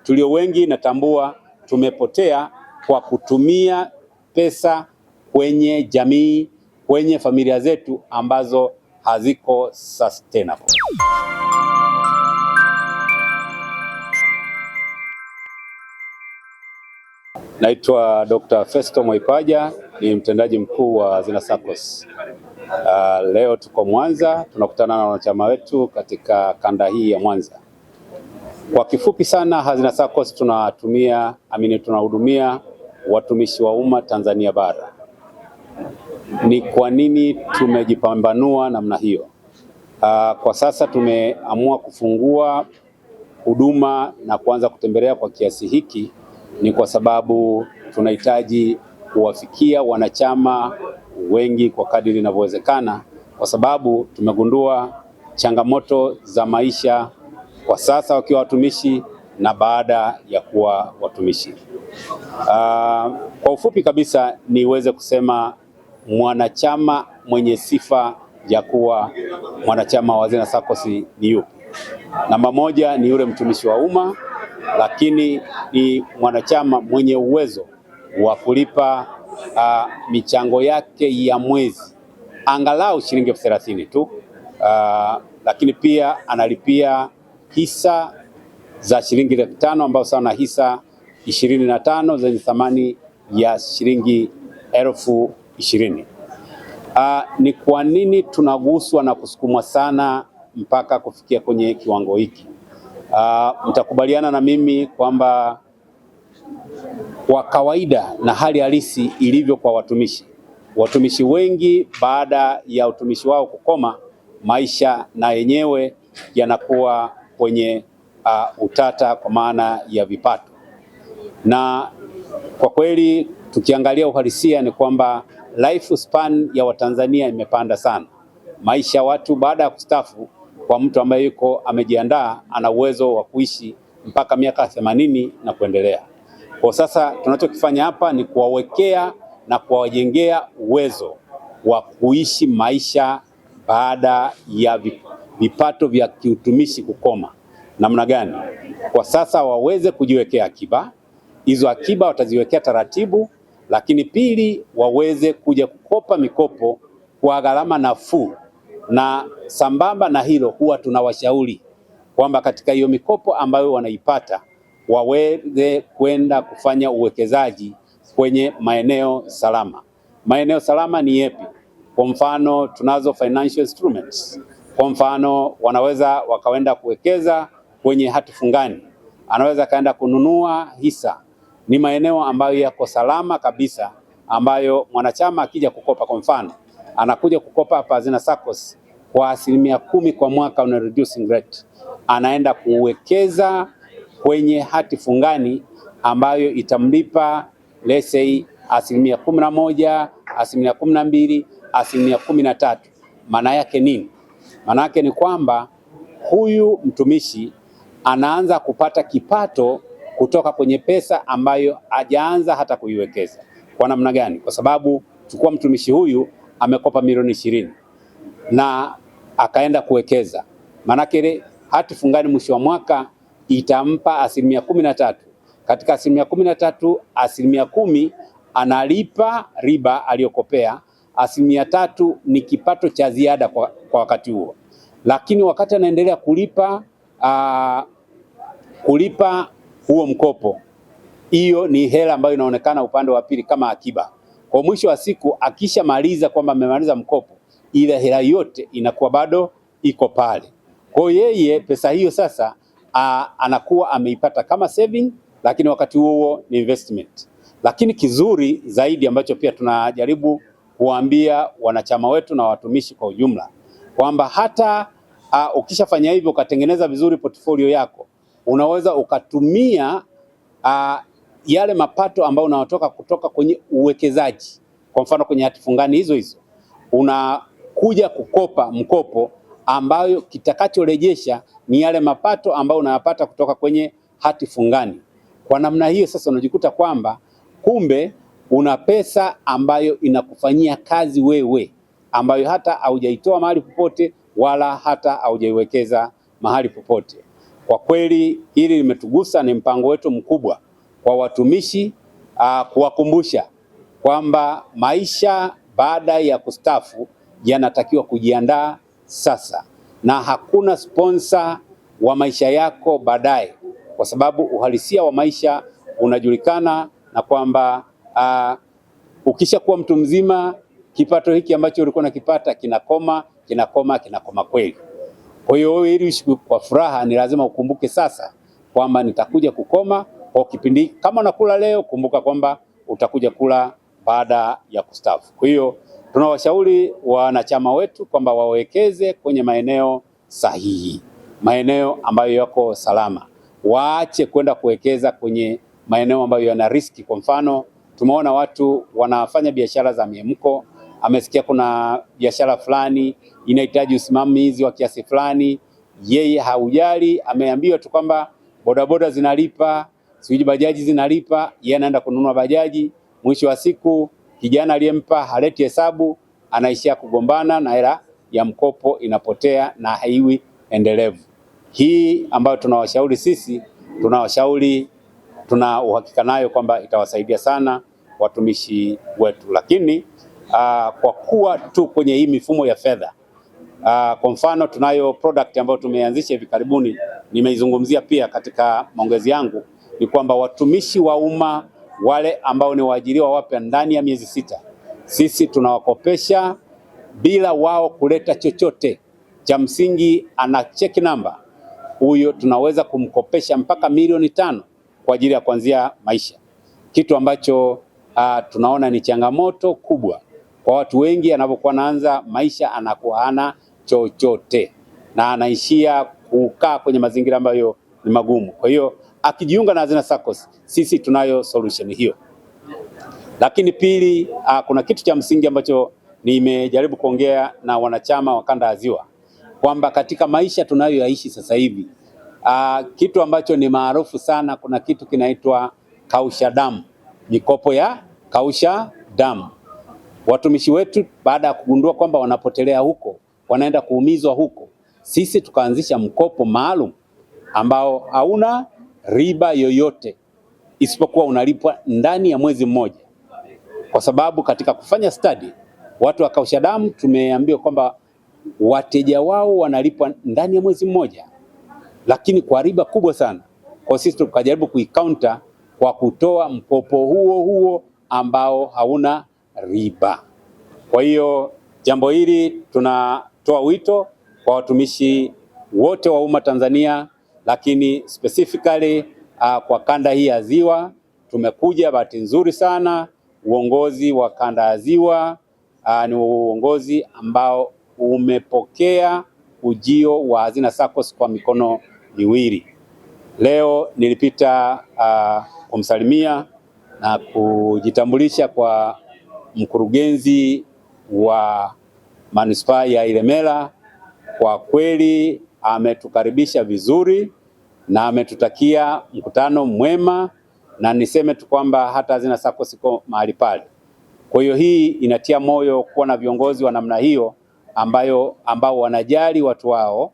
tulio wengi natambua tumepotea kwa kutumia pesa kwenye jamii, kwenye familia zetu ambazo haziko sustainable. Naitwa Dr. Festo Mwaipaja, ni mtendaji mkuu wa Hazina SACCOS. Leo tuko Mwanza, tunakutana na wanachama wetu katika kanda hii ya Mwanza. Kwa kifupi sana, Hazina SACCOS tunahudumia watumishi wa umma Tanzania bara. Ni kwa nini tumejipambanua namna hiyo? Kwa sasa tumeamua kufungua huduma na kuanza kutembelea kwa kiasi hiki ni kwa sababu tunahitaji kuwafikia wanachama wengi kwa kadiri inavyowezekana, kwa sababu tumegundua changamoto za maisha kwa sasa wakiwa watumishi na baada ya kuwa watumishi. Kwa ufupi kabisa niweze kusema mwanachama mwenye sifa ya kuwa mwanachama wa Hazina SACCOS ni yupi? Namba moja ni yule mtumishi wa umma, lakini ni mwanachama mwenye uwezo wa kulipa michango yake ya mwezi angalau shilingi 30,000 tu, lakini pia analipia hisa za shilingi 500 ambazo sawa na hisa 25 zenye thamani ya shilingi 20,000. Ni kwa nini tunaguswa na kusukumwa sana mpaka kufikia kwenye kiwango hiki? Mtakubaliana na mimi kwamba kwa kawaida na hali halisi ilivyo kwa watumishi wengi baada ya utumishi wao kukoma, maisha na yenyewe yanakuwa kwenye utata kwa maana ya vipato. Na kwa kweli tukiangalia uhalisia ni kwamba life span ya Watanzania imepanda sana. Maisha ya watu baada ya kustaafu, kwa mtu ambaye yuko amejiandaa, ana uwezo wa kuishi mpaka miaka 80 na kuendelea. Kwa sasa tunachokifanya hapa ni kuwawekea na kuwajengea uwezo wa kuishi maisha baada ya vipato vya kiutumishi kukoma. Namna gani? Kwa sasa waweze kujiwekea akiba. Hizo akiba wataziwekea taratibu, lakini pili waweze kuja kukopa mikopo kwa gharama nafuu. Na sambamba na hilo, huwa tunawashauri kwamba katika hiyo mikopo ambayo wanaipata waweze kwenda kufanya uwekezaji kwenye maeneo salama. Maeneo salama ni yepi? Kwa mfano tunazo financial instruments. Kwa mfano wanaweza wakaenda kuwekeza kwenye hati fungani, anaweza kaenda kununua hisa. Ni maeneo ambayo yako salama kabisa, ambayo mwanachama akija kukopa, kwa mfano anakuja kukopa hapa Hazina SACCOS kwa 10% kwa mwaka on a reducing rate, anaenda kuwekeza kwenye hati fungani ambayo itamlipa let's say 11%, 12%, 13%. Maana yake nini? Maana yake ni kwamba huyu mtumishi anaanza kupata kipato kutoka kwenye pesa ambayo hajaanza hata kuiwekeza. Kwa namna gani? Kwa sababu chukua mtumishi huyu amekopa milioni 20 na akaenda kuwekeza. Maana ile hati fungani mwisho wa mwaka itampa 13%. Katika 13%, 10% analipa riba aliyokopea, 3% ni kipato cha ziada kwa wakati huo. Lakini wakati anaendelea kulipa huo mkopo, hiyo ni hela ambayo inaonekana upande wa pili kama akiba. Kwa mwisho wa siku akishamaliza kwamba amemaliza mkopo, ile hela yote inakuwa bado iko pale. Kwa yeye pesa hiyo sasa anakuwa ameipata kama saving, lakini wakati huo ni investment. Lakini kizuri zaidi ambacho pia tunajaribu kuambia wanachama wetu na watumishi kwa ujumla kwamba hata ukishafanya hivyo ukatengeneza vizuri portfolio yako, unaweza ukatumia yale mapato ambayo unatoka kutoka kwenye uwekezaji, kwa mfano kwenye hati fungani hizo unakuja kukopa mkopo ambayo kitakachorejesha ni yale mapato ambayo unayapata kutoka kwenye hati fungani. Kwa namna hiyo sasa unajikuta kwamba kumbe una pesa ambayo inakufanyia kazi wewe, ambayo hata haujaitoa mahali popote wala hata haujaiwekeza mahali popote. Kwa kweli hili limetugusa, ni mpango wetu mkubwa kwa watumishi kuwakumbusha kwamba maisha baada ya kustaafu yanatakiwa kujiandaa sasa, na hakuna sponsor wa maisha yako baadaye, kwa sababu uhalisia wa maisha unajulikana, na kwamba ukishakuwa mtu mzima kipato hiki ambacho ulikuwa unakipata kinakoma kweli. Kwa hiyo wewe ili uishi kwa furaha ni lazima ukumbuke sasa kwamba nitakuja kukoma kwa kipindi. Kama unakula leo, kumbuka kwamba utakuja kula baada ya kustaafu. Kwa hiyo tunawashauri wanachama wetu kwamba wawekeze kwenye maeneo sahihi, maeneo ambayo yako salama. Waache kwenda kuwekeza kwenye maeneo ambayo yana riski. Kwa mfano, tumeona watu wanafanya biashara za miemko. Amesikia kuna biashara fulani inahitaji usimamizi wa kiasi fulani, yeye haujali, ameambiwa tu kwamba bodaboda zinalipa, sijui bajaji zinalipa, yeye anaenda kununua bajaji. Mwisho wa siku kijana aliyempa haleti hesabu, anaishia kugombana na hela ya mkopo inapotea na haiwi endelevu. Hii ambayo tunawashauri sisi, tuna uhakika nayo kwamba itawasaidia sana watumishi wetu. Lakini kwa kuwa tu kwenye hii mifumo ya fedha, kwa mfano tunayo product ambayo tumeanzisha hivi karibuni, nimeizungumzia pia katika maongezi yangu, ni kwamba watumishi wa umma wale ambao ni waajiriwa wapya ndani ya miezi 6, sisi tunawakopesha bila wao kuleta chochote. Cha msingi ana check number, huyo tunaweza kumkopesha mpaka milioni 5 kwa ajili ya kuanzia maisha, kitu ambacho tunaona ni changamoto kubwa kwa watu wengi. Anapokuwa anaanza maisha anakuwa hana chochote na anaishia kukaa kwenye mazingira ambayo ni magumu. Kwa hiyo akijiunga na Hazina SACCOS, sisi tunayo solution hiyo. Lakini pili, kuna kitu cha msingi ambacho nimejaribu kuongea na wanachama wa kanda ya Ziwa kwamba katika maisha tunayoyaishi sasa hivi, kitu ambacho ni maarufu sana, kuna kitu kinaitwa kausha damu, mikopo ya kausha damu. Watumishi wetu baada ya kugundua kwamba wanapotelea huko, wanaenda kuumizwa huko, sisi tukaanzisha mkopo maalum ambao hauna riba yoyote isipokuwa unalipwa ndani ya mwezi mmoja. Kwa sababu katika kufanya study, watu wa kausha damu tumeambiwa kwamba wateja wao wanalipwa ndani ya mwezi mmoja, lakini kwa riba kubwa sana. Kwa sisi tukajaribu kuikaunta kwa kutoa mkopo huo ambao hauna riba. Kwa hiyo jambo hili tunatoa wito kwa watumishi wote wa umma Tanzania, lakini specifically kwa kanda hii ya Ziwa. Tumekuja bahati nzuri sana, uongozi wa kanda ya Ziwa ni uongozi ambao umepokea ujio wa Hazina SACCOS kwa mikono miwili. Leo nilipita kumsalimia na kujitambulisha kwa mkurugenzi wa manispaa ya Ilemela. Kwa kweli ametukaribisha vizuri na ametutakia mkutano mwema, na niseme tu kwamba hata Hazina SACCOS iko mahali pale. Kwa hiyo hii inatia moyo kuwa na viongozi wa namna hiyo ambao wanajali watu wao,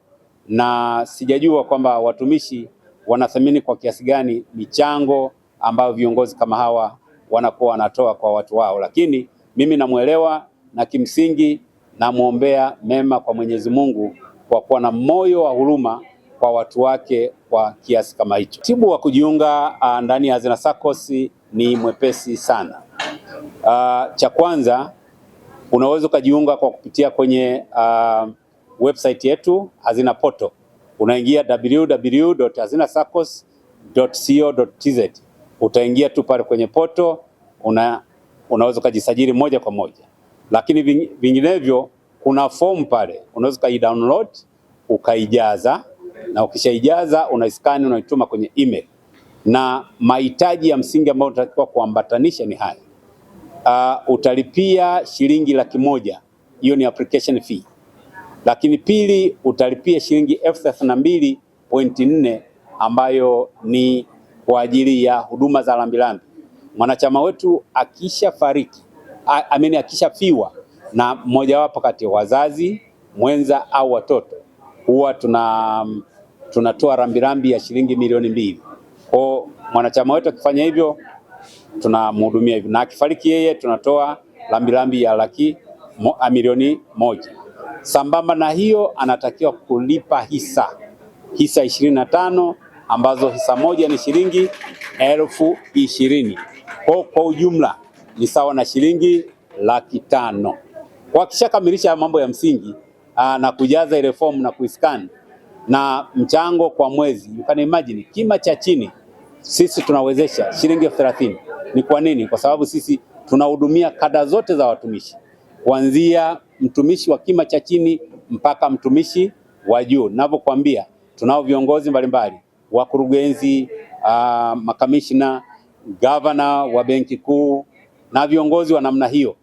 na sijajua kwamba watumishi wanathamini kwa kiasi gani michango ambayo viongozi kama hawa wanakuwa wanatoa kwa watu wao. Lakini mimi namuelewa, na kimsingi namuombea mema kwa Mwenyezi Mungu kwa kuwa na moyo wa huruma kwa watu wake kwa kiasi kama hicho. Taratibu wa kujiunga ndani ya Hazina SACCOS ni mwepesi sana. Cha kwanza, unaweza ukajiunga kwa kupitia kwenye website yetu Hazina Portal. Unaingia www.hazinasaccos.co.tz. Utaingia tu pale kwenye portal, unaweza ukajisajili moja kwa moja. Lakini vinginevyo kuna form pale, unaweza ukaidownload ukaijaza, na ukishaijaza unaiskani unaituma kwenye email. Na mahitaji ya msingi ambayo unatakiwa kuambatanisha ni haya. Utalipia shilingi 100,000, hiyo ni application fee. Lakini pili, utalipia shilingi 32.4 ambayo ni kwa ajili ya huduma za rambirambi. Mwanachama wetu akishafariki, akishafiwa na mmoja wapo kati ya wazazi, mwenza au watoto, huwa tunatoa rambirambi ya shilingi milioni 2. Kwa mwanachama wetu akifanya hivyo tunamhudumia hivyo, na akifariki yeye tunatoa rambirambi ya milioni 1. Sambamba na hiyo anatakiwa kulipa hisa 25 ambazo hisa moja ni shilingi 20,000. Kwa ujumla ni sawa na shilingi 500,000. Kwa kishakamilisha mambo ya msingi na kujaza ile form na kuiscan na mchango kwa mwezi, you can imagine kima cha chini sisi tunawezesha shilingi 30,000. Ni kwa nini? Kwa sababu sisi tunahudumia kada zote za watumishi, kuanzia mtumishi wa kima cha chini mpaka mtumishi wa juu. Ninavyokuambia tunao viongozi mbalimbali, wakurugenzi, makamishna, gavana wa benki kuu na viongozi wa namna hiyo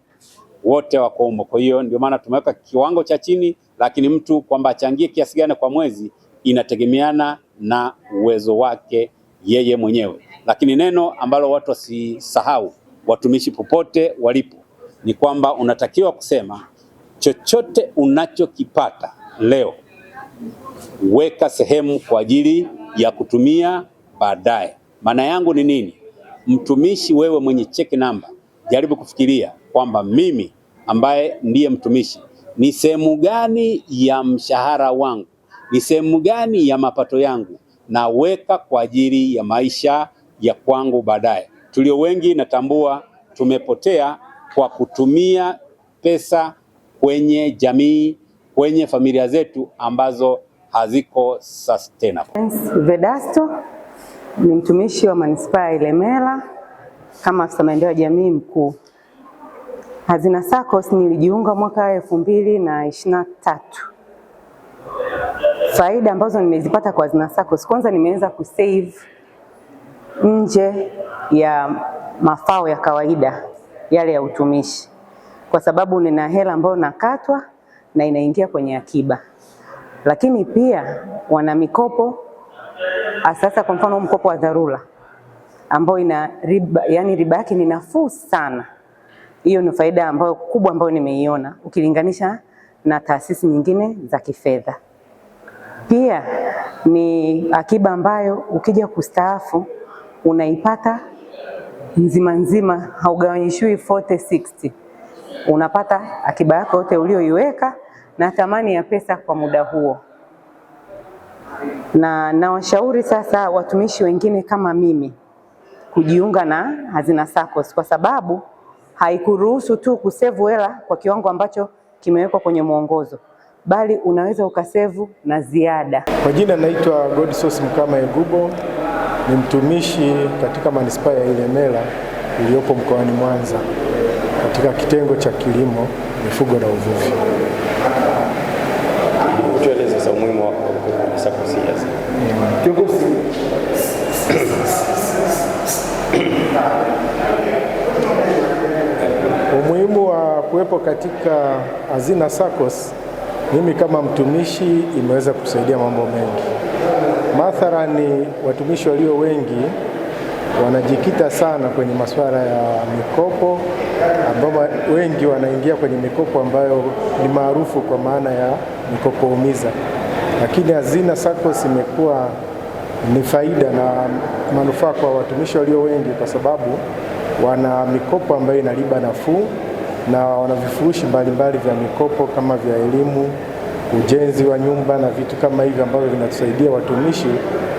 wote wako humo. Kwa hiyo ndio maana tumeweka kiwango cha chini, lakini mtu kwamba achangie kiasi gani kwa mwezi inategemeana na uwezo wake yeye mwenyewe. Lakini neno ambalo watu wasisahau, watumishi popote walipo, ni kwamba unatakiwa kusema chochote unachokipata leo weka sehemu kwa ajili ya kutumia baadaye. Maana yangu ni nini? Mtumishi, wewe mwenye cheki namba, jaribu kufikiria kwamba mimi ambaye ndiye mtumishi, ni sehemu gani ya mshahara wangu, ni sehemu gani ya mapato yangu naweka kwa ajili ya maisha ya kwangu baadaye. Tulio wengi natambua tumepotea kwa kutumia pesa kwenye jamii, kwenye familia zetu ambazo haziko sustainable. Vedasto ni mtumishi wa manispaa ya Ilemela kama afisa maendeleo ya jamii mkuu. Hazina SACCOS nilijiunga mwaka 2023. Faida ambazo nimezipata kwa Hazina SACCOS, kwanza nimeweza kusave nje ya mafao ya kawaida yale ya utumishi, kwa sababu nina hela ambayo nakatwa na inaingia kwenye akiba. Lakini pia wana mikopo sasa, kwa mfano mkopo wa dharura ambao ina riba, yani riba yake ni nafuu sana. Hiyo ni faida ambayo kubwa ambayo nimeiona ukilinganisha na taasisi nyingine za kifedha. Pia ni akiba ambayo ukija kustaafu unaipata nzima nzima, haugawanyishwi 40-60. Unapata akiba yako yote ulioiweka na thamani ya pesa kwa muda huo. Na nawashauri sasa watumishi wengine kama mimi kujiunga na Hazina SACCOS, kwa sababu haikuruhusu tu kusevu hela kwa kiwango ambacho kimewekwa kwenye mwongozo, bali unaweza ukasevu na ziada. Kwa jina naitwa Godsos Mkama Egubo, ni mtumishi katika manispaa ya Ilemela iliyopo mkoani Mwanza katika kitengo cha kilimo, mifugo na uvuvi. Tueleze sasa umuhimu wa SACCOS hizi. Umuhimu wa kuwepo katika Hazina SACCOS, mimi kama mtumishi imeweza kusaidia mambo mengi. Mathalani, watumishi walio wengi wanajikita sana kwenye masuala ya mikopo, ambao wengi wanaingia kwenye mikopo ambayo ni maarufu kwa maana ya mikopo umiza. Lakini Hazina SACCOS imekuwa ni faida na manufaa kwa watumishi walio wengi, kwa sababu wana mikopo ambayo ina riba nafuu na wana vifurushi mbalimbali vya mikopo kama vya elimu, ujenzi wa nyumba na vitu kama hivyo ambavyo vinatusaidia watumishi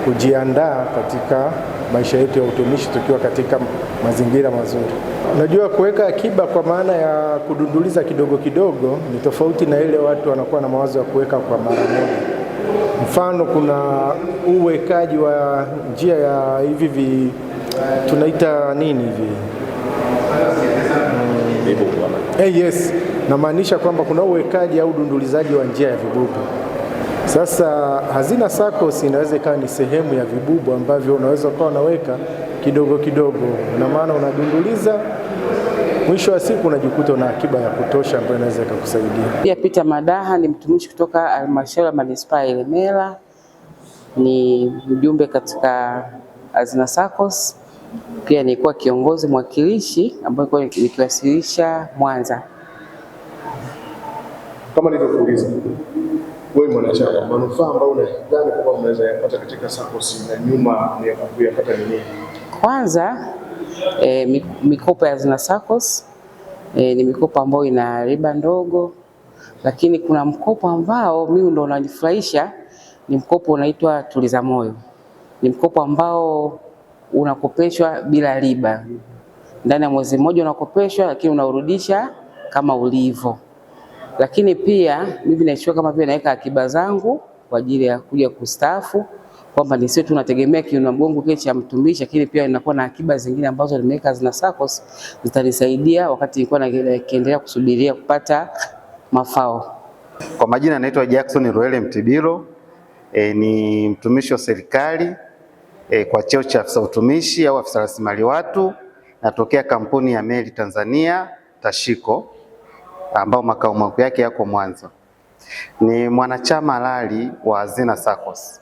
kujiandaa katika maisha yetu ya utumishi tukiwa katika mazingira mazuri. Unajua, kuweka akiba kwa maana ya kudunduliza kidogo kidogo ni tofauti na ile watu wanakuwa na mawazo ya kuweka kwa mara moja. Mfano, kuna uwekaji wa njia ya hivi tunaita nini hivi? Yes, namaanisha kwamba kuna uwekaji au dundulizaji wa njia ya vibubu. Sasa Hazina SACCOS inaweza ikawa ni sehemu ya vibubu ambavyo unaweza ukawa unaweka kidogo kidogo, na maana unadunduliza, mwisho wa siku unajikuta una akiba ya kutosha ambayo inaweza ikakusaidia. Pia Peter Madaha ni mtumishi kutoka halmashauri ya manispaa ya Ilemela, ni mjumbe katika Hazina SACCOS. Pia nilikuwa kiongozi mwakilishi ambaye nilikuwa nikiwasilisha Mwanza. Kama nilivyokuuliza, wewe mwanachama, manufaa ambayo unadhani kwamba mnaweza yapata katika SACCOS na nyuma ya kuyapata ni nini? Kwanza mikopo ya Hazina SACCOS ni mikopo ambayo ina riba ndogo, lakini kuna mkopo ambao mimi ndo unanifurahisha, ni mkopo unaitwa Tuliza Moyo. Ni mkopo ambao unakopeshwa bila riba. Ndani ya mwezi mmoja unakopeshwa, lakini unaurudisha kama ulivyo. Lakini pia mimi naichukua kama vile naweka akiba zangu kwa ajili ya kuja kustaafu, kwamba nisiwe tu nategemea kiinua mgongo kile cha mtumishi, lakini pia inakuwa na akiba zingine ambazo nimeweka Hazina SACCOS zitanisaidia wakati nilikuwa naendelea kusubiria kupata mafao. Kwa majina naitwa Jackson Roele Mtibilo, ni mtumishi wa serikali kwa cheo cha afisa utumishi au afisa rasilimali watu. Natokea kampuni ya Meli Tanzania Tashiko, ambao makao makuu yake yako Mwanza. Ni mwanachama halali wa Hazina SACCOS.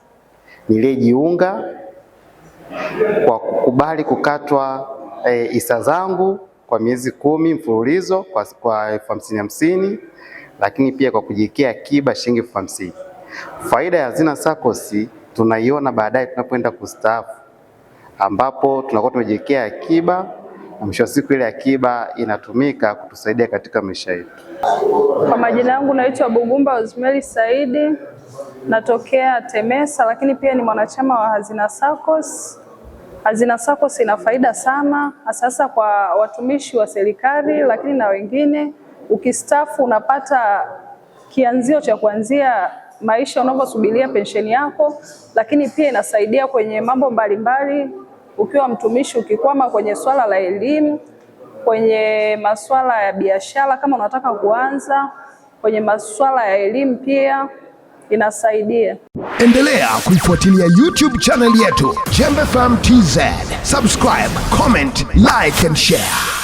Nilijiunga kwa kukubali kukatwa hisa zangu kwa miezi 10 mfululizo kwa $50,050, lakini pia kwa kujiwekea akiba shilingi $50,000. Faida ya Hazina SACCOS tunaiona baadaye tunapoenda kustaafu, ambapo tunakuwa tumejiwekea akiba na mwisho wa siku ile akiba inatumika kutusaidia katika maisha yetu. Kwa majina yangu naitwa Bugumba Osmeli Saidi, natokea Temesa, lakini pia ni mwanachama wa Hazina SACCOS. Hazina SACCOS ina faida sana, hasa kwa watumishi wa serikali, lakini na wengine. Ukistaafu unapata kianzio cha kuanzia maisha unavyosubiria pensheni yako, lakini pia inasaidia kwenye mambo mbalimbali. Ukiwa mtumishi, ukikwama kwenye swala la elimu, kwenye masuala ya biashara kama unataka kuanza, kwenye masuala ya elimu pia inasaidia. Endelea kuifuatilia YouTube channel yetu Jembe FM TZ. Subscribe, comment, like and share.